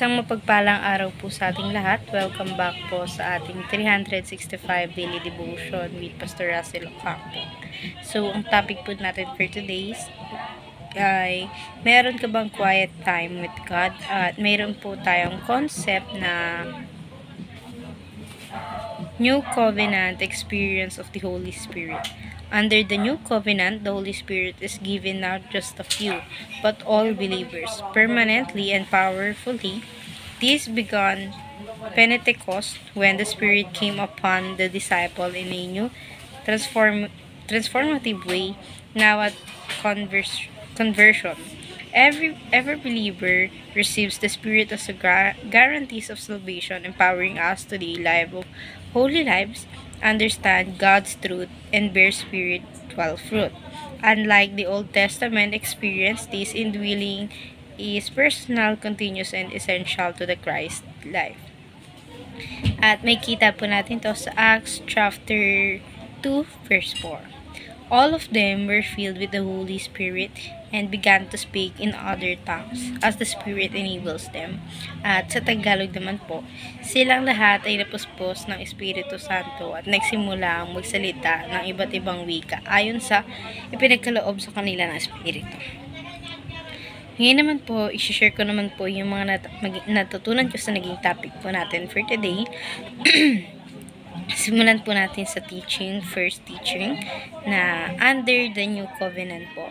Isang mapagpalang araw po sa ating lahat. Welcome back po sa ating 365 Daily Devotion with Pastor Russell Ocampo. So, ang topic po natin for today ay meron ka bang quiet time with God? At meron po tayong concept na New Covenant Experience of the Holy Spirit. Under the New Covenant, the Holy Spirit is given not just a few, but all believers, permanently and powerfully. This began Pentecost, when the Spirit came upon the disciple in a new transformative way, now at conversion. Every believer receives the Spirit as a guarantees of salvation, empowering us to live of holy lives, understand God's truth, and bear spiritual fruit. Unlike the Old Testament experience, this indwelling is personal, continuous, and essential to the Christ life. At may kita po natin to sa Acts chapter 2 verse 4. All of them were filled with the Holy Spirit and began to speak in other tongues as the Spirit enables them. At sa Tagalog naman po, silang lahat ay napuspos ng Espiritu Santo at nagsimulang magsalita ng iba't ibang wika ayon sa ipinagkaloob sa kanila ng Espiritu. Ngayon naman po, i-share ko naman po yung mga natutunan ko sa naging topic po natin for today. Simulan po natin sa first teaching na under the New Covenant po.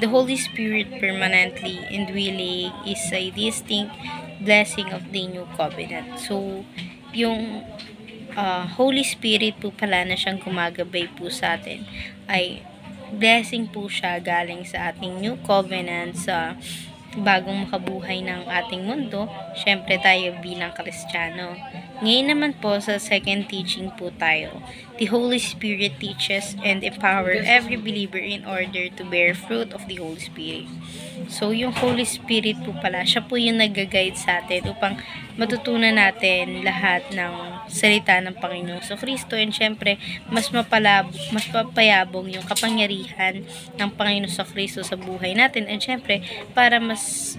The Holy Spirit permanently indwelling is a distinct blessing of the New Covenant. So, yung Holy Spirit po pala na siyang gumagabay po sa atin ay blessing po siya galing sa ating New Covenant sa bagong makabuhay ng ating mundo, syempre tayo bilang Kristiyano. Ngayon naman po sa second teaching po tayo. The Holy Spirit teaches and empower every believer in order to bear fruit of the Holy Spirit. So, yung Holy Spirit po pala, siya po yung nag-guide sa atin upang matutunan natin lahat ng salita ng Panginoong Kristo, and syempre, mas mapapayabong yung kapangyarihan ng Panginoong Kristo sa buhay natin, and syempre, para mas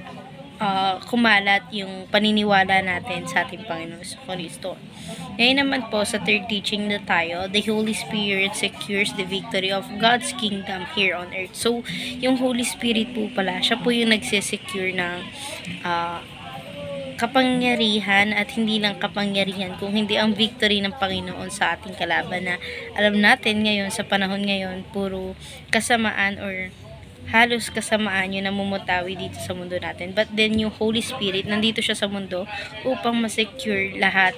kumalat yung paniniwala natin sa ating Panginoong Kristo. Ngayon naman po sa third teaching na tayo, the Holy Spirit secures the victory of God's kingdom here on earth. So, yung Holy Spirit po pala, siya po yung nagsisecure ng kapangyarihan, at hindi lang kapangyarihan kung hindi ang victory ng Panginoon sa ating kalaban, na alam natin ngayon sa panahon ngayon puro kasamaan or halos kasamaan yung namumutawi dito sa mundo natin. But then yung Holy Spirit nandito siya sa mundo upang ma-secure lahat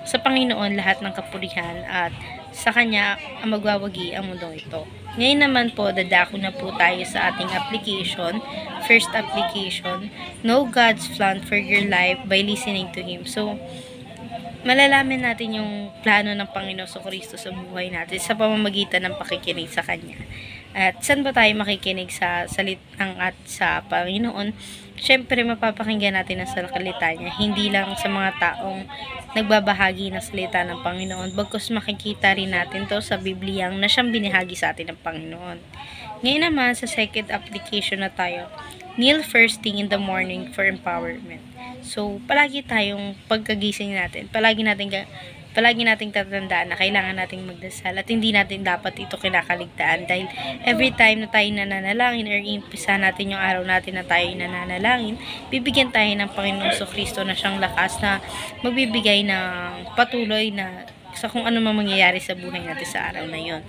sa Panginoon lahat ng kapurihan, at sa Kanya ang magwawagi ang mundong ito. Ngayon naman po, dadako na po tayo sa ating application. First application, know God's plan for your life by listening to Him. So, malalaman natin yung plano ng Panginoon Kristo sa buhay natin sa pamamagitan ng pakikinig sa Kanya. At saan ba tayo makikinig sa salitang at sa Panginoon? Siyempre, mapapakinggan natin ang salita niya, hindi lang sa mga taong nagbabahagi ng salita ng Panginoon, bagkus makikita rin natin to sa Bibliyang na siyang binahagi sa atin ng Panginoon. Ngayon naman, sa second application na tayo, kneel first thing in the morning for empowerment. So, palagi tayong pagkagising natin, palagi nating tatandaan na kailangan nating magdasal, at hindi natin dapat ito kinakaligtaan, dahil every time na tayo nananalangin or impisa natin yung araw natin na tayo nananalangin, bibigyan tayo ng Panginoong Kristo na siyang lakas na magbibigay ng patuloy na sa kung ano mang mangyayari sa buhay natin sa araw na yon.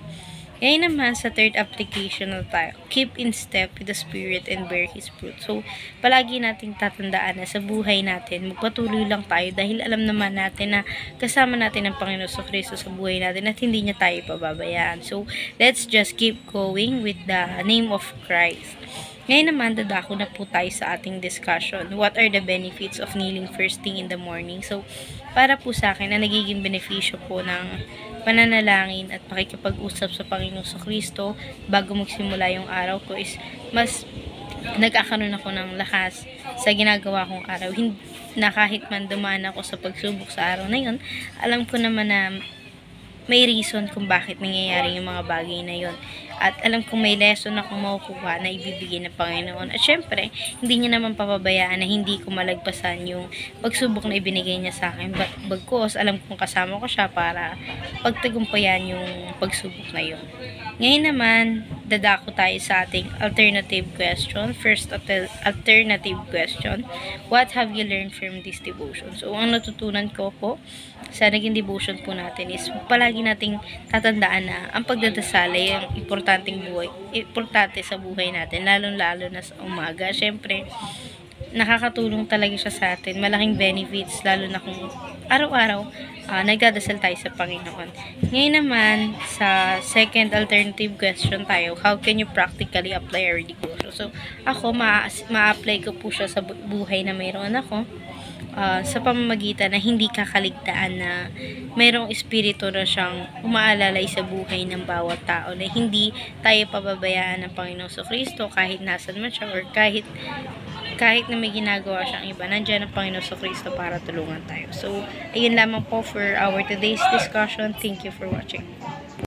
Ngayon naman sa third application na tayo, keep in step with the Spirit and bear His fruit. So, palagi nating tatandaan na sa buhay natin, magpatuloy lang tayo, dahil alam naman natin na kasama natin ang Panginoon Kristo sa buhay natin at hindi niya tayo pababayaan. So, let's just keep going with the name of Christ. Ngayon naman, dadako na po tayo sa ating discussion. What are the benefits of kneeling first thing in the morning? So, para po sa akin, ang nagiging benepisyo po ng pananalangin at pakikipag-usap sa Panginoong Kristo bago magsimula yung araw ko is mas nagkakaroon ako ng lakas sa ginagawa kong araw. Na kahit man dumaan ako sa pagsubok sa araw na yun, alam ko naman na may reason kung bakit nangyayari yung mga bagay na yun. At alam kong may lesson akong makukuha na ibibigay ng Panginoon. At syempre, hindi niya naman papabayaan na hindi ko malagpasan yung pagsubok na ibinigay niya sa akin. Bagkus, alam kong kasama ko siya para pagtagumpayan yung pagsubok na yun. Ngayon naman, dadako tayo sa ating alternative question. First alternative question, what have you learned from this devotion? So, ang natutunan ko po sa naging devotion po natin is palagi nating tatandaan na ang pagdadasal ay ang importante sa buhay natin, lalong-lalo na sa umaga. Syempre, nakakatulong talaga siya sa atin. Malaking benefits, lalo na kung araw-araw nagdadasal tayo sa Panginoon. Ngayon naman, sa second alternative question tayo, how can you practically apply our devotion? So, ako, ma-apply ko po siya sa buhay na mayroon ako. Sa pamamagitan na hindi kakaligtaan na mayroong espiritu na siyang umaalalay sa buhay ng bawat tao, na hindi tayo pababayaan ng Panginoong Kristo kahit nasan man siya, or kahit na may ginagawa siyang iba, nandiyan ang Panginoon Kristo para tulungan tayo. So, ayun lamang po for our today's discussion. Thank you for watching.